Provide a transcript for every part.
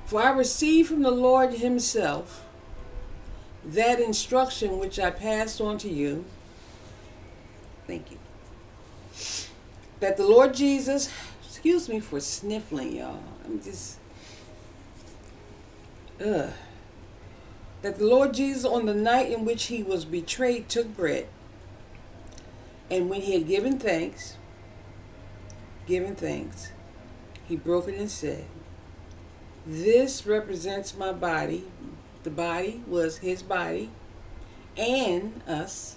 For I received from the Lord himself that instruction which I passed on to you. Thank you. That the Lord Jesus, excuse me for sniffling, y'all. I'm just, ugh. That the Lord Jesus, on the night in which he was betrayed, took bread. And when he had given thanks, he broke it and said, "This represents my body." The body was his body and us.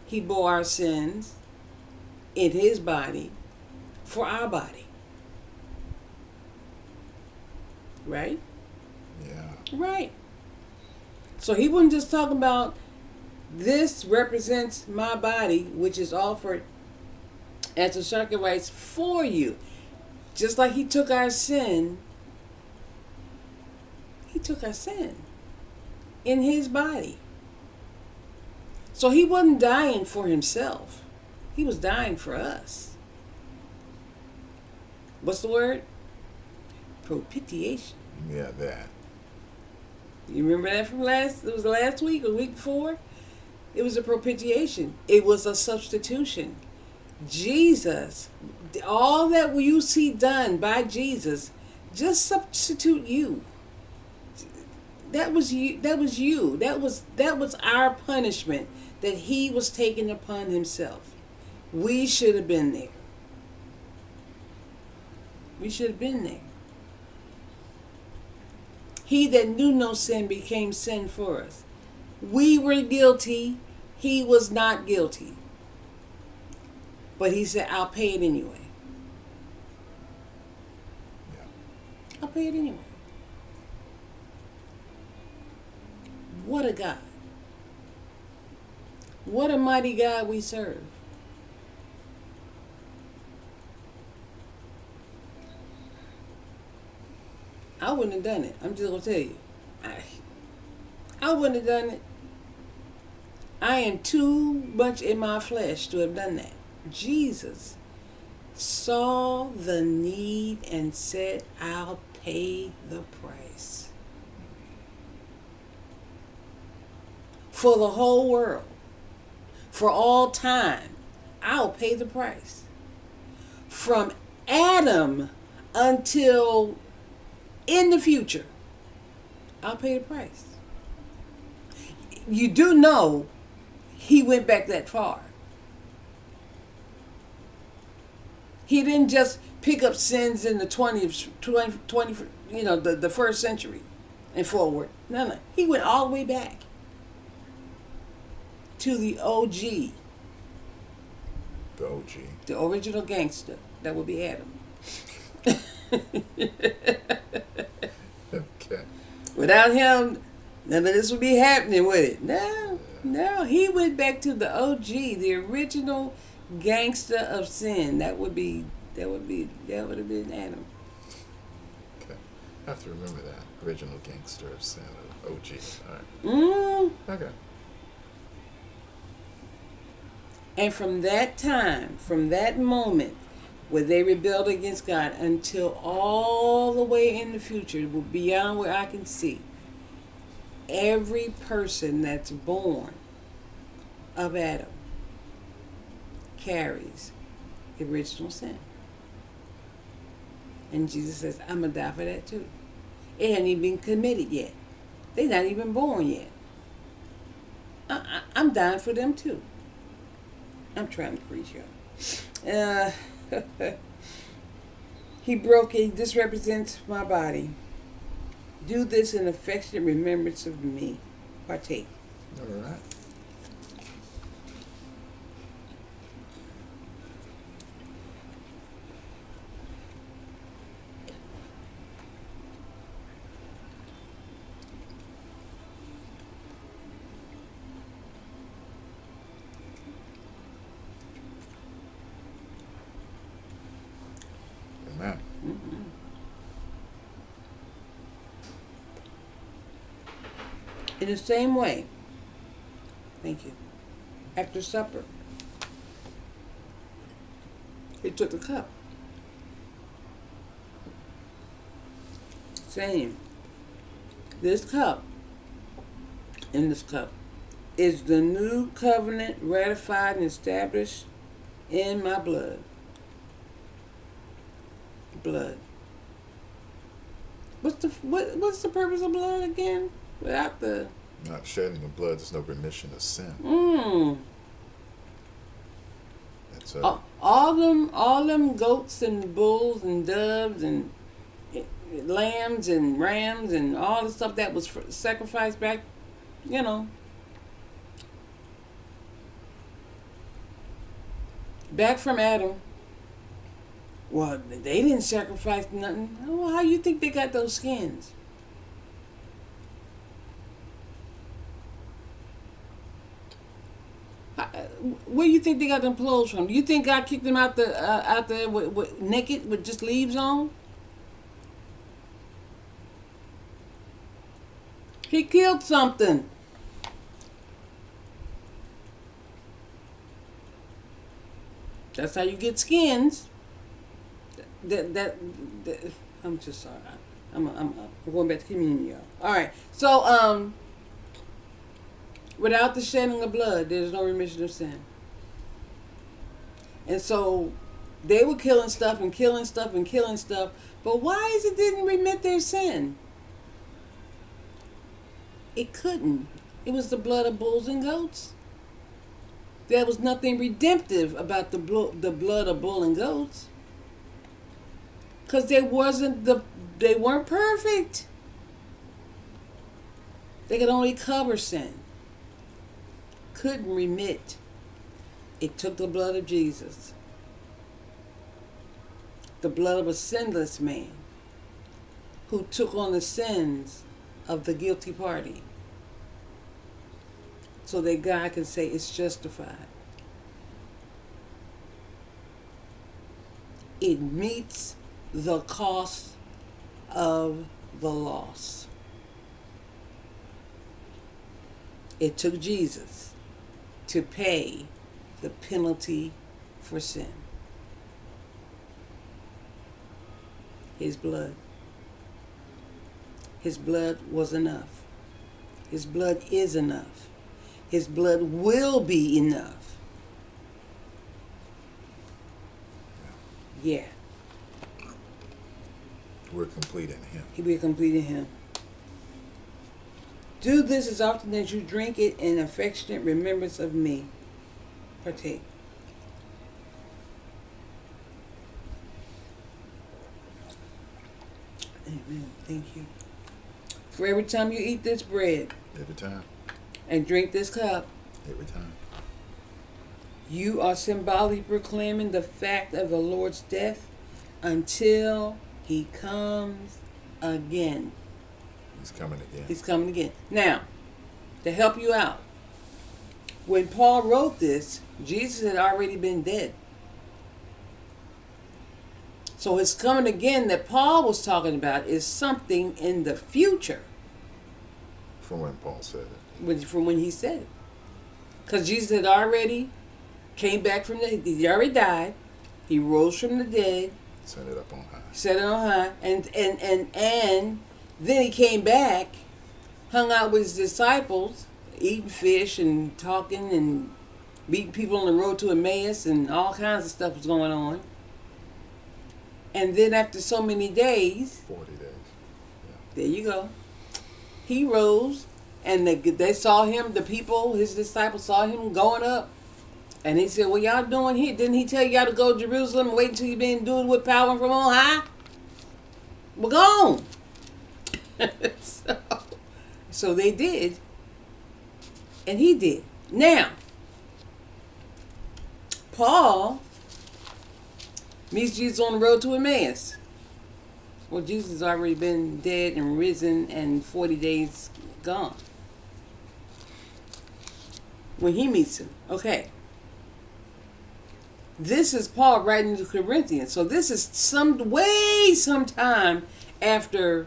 He bore our sins in his body for our body. Right? Yeah. Right. So he wasn't just talking about this represents my body, which is offered as a sacrifice for you. Just like he took our sin, in his body. So he wasn't dying for himself. He was dying for us. What's the word? Propitiation. Yeah, that. You remember that from last week or the week before? It was a propitiation. It was a substitution. Jesus, all that you see done by Jesus, just substitute you. That was you. That was our punishment that he was taking upon himself. We should have been there. He that knew no sin became sin for us. We were guilty. He was not guilty. But he said, I'll pay it anyway. Yeah. I'll pay it anyway. What a God. What a mighty God we serve. I wouldn't have done it. I'm just going to tell you. I wouldn't have done it. I am too much in my flesh to have done that. Jesus saw the need and said, I'll pay the price. For the whole world. For all time. I'll pay the price. From Adam until in the future, I'll pay the price. You do know he went back that far. He didn't just pick up sins in the 20th, the first century and forward. No. He went all the way back to the OG. The OG. The original gangster. That would be Adam. Okay. Without him, none of this would be happening with it. No. He went back to the OG, the original gangster of sin. That would have been Adam. Okay. I have to remember that. Original gangster of sin. OG. All right. Okay. And from that time, from that moment where they rebelled against God until all the way in the future, beyond where I can see, every person that's born of Adam carries the original sin. And Jesus says, I'm going to die for that too. It hadn't even been committed yet. They're not even born yet. I'm dying for them too. I'm trying to preach y'all. He broke it. This represents my body. Do this in affectionate remembrance of me. Partake. All right. Amen. Mm-hmm. In the same way, thank you, after supper, he took the cup. saying, this cup, in this cup, is the new covenant ratified and established in my blood. Blood. What's the purpose of blood again? Without the Not shedding of blood, there's no remission of sin. That's all them goats and bulls and doves and lambs and rams and all the stuff that was sacrificed back, back from Adam. Well, they didn't sacrifice nothing. Well, how you think they got those skins? Where you think they got them clothes from? You think God kicked them out there with naked with just leaves on? He killed something. That's how you get skins. That I'm just sorry. I'm going back to communion, y'all. All right. So without the shedding of blood, there's no remission of sin. And so they were killing stuff and killing stuff and killing stuff. But why is it didn't remit their sin? It couldn't. It was the blood of bulls and goats. There was nothing redemptive about the blood of bull and goats. Because they weren't perfect. They could only cover sin. Couldn't remit. It took the blood of Jesus. The blood of a sinless man who took on the sins of the guilty party. So that God can say it's justified. It meets the cost of the loss. It took Jesus to pay the penalty for sin. His blood. His blood was enough. His blood is enough. His blood will be enough. Yeah. We're complete in Him. We're complete in Him. Do this as often as you drink it in affectionate remembrance of me. Partake. Amen. Thank you. For every time you eat this bread. Every time. And drink this cup. Every time. You are symbolically proclaiming the fact of the Lord's death until He comes again. He's coming again. He's coming again. Now, to help you out, when Paul wrote this, Jesus had already been dead. So his coming again that Paul was talking about is something in the future. From when Paul said it. From when he said it. Because Jesus had already came back from he already died. He rose from the dead. Set it up on high. Set it on high. And then he came back, hung out with his disciples, eating fish and talking and meeting people on the road to Emmaus, and all kinds of stuff was going on. And then after so many days, 40 days. Yeah. There you go. He rose, and they saw him, the people, his disciples saw him going up. And he said, what y'all doing here? Didn't he tell y'all to go to Jerusalem and wait until you've been doing with power from on high? We're gone. So they did. And he did. Now, Paul meets Jesus on the road to Emmaus. Well, Jesus has already been dead and risen and 40 days gone. When he meets him. Okay. This is Paul writing to Corinthians. So this is some time after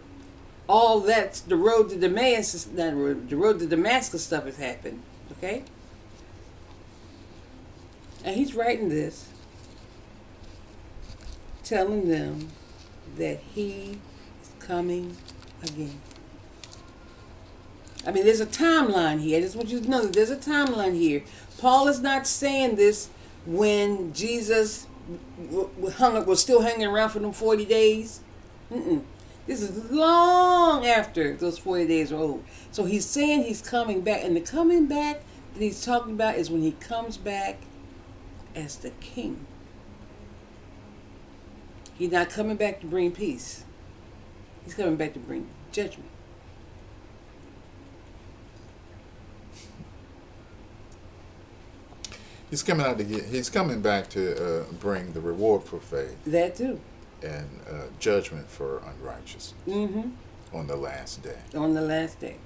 all that, the road to Damascus stuff has happened. Okay? And he's writing this, telling them that he is coming again. I mean, there's a timeline here. I just want you to know that there's a timeline here. Paul is not saying this when Jesus was still hanging around for them 40 days. Mm-mm. This is long after those 40 days are over. So he's saying he's coming back. And the coming back that he's talking about is when he comes back as the king. He's not coming back to bring peace. He's coming back to bring judgment. He's coming back to bring the reward for faith. That too. And judgment for unrighteousness. Mm-hmm. On the last day. On the last day.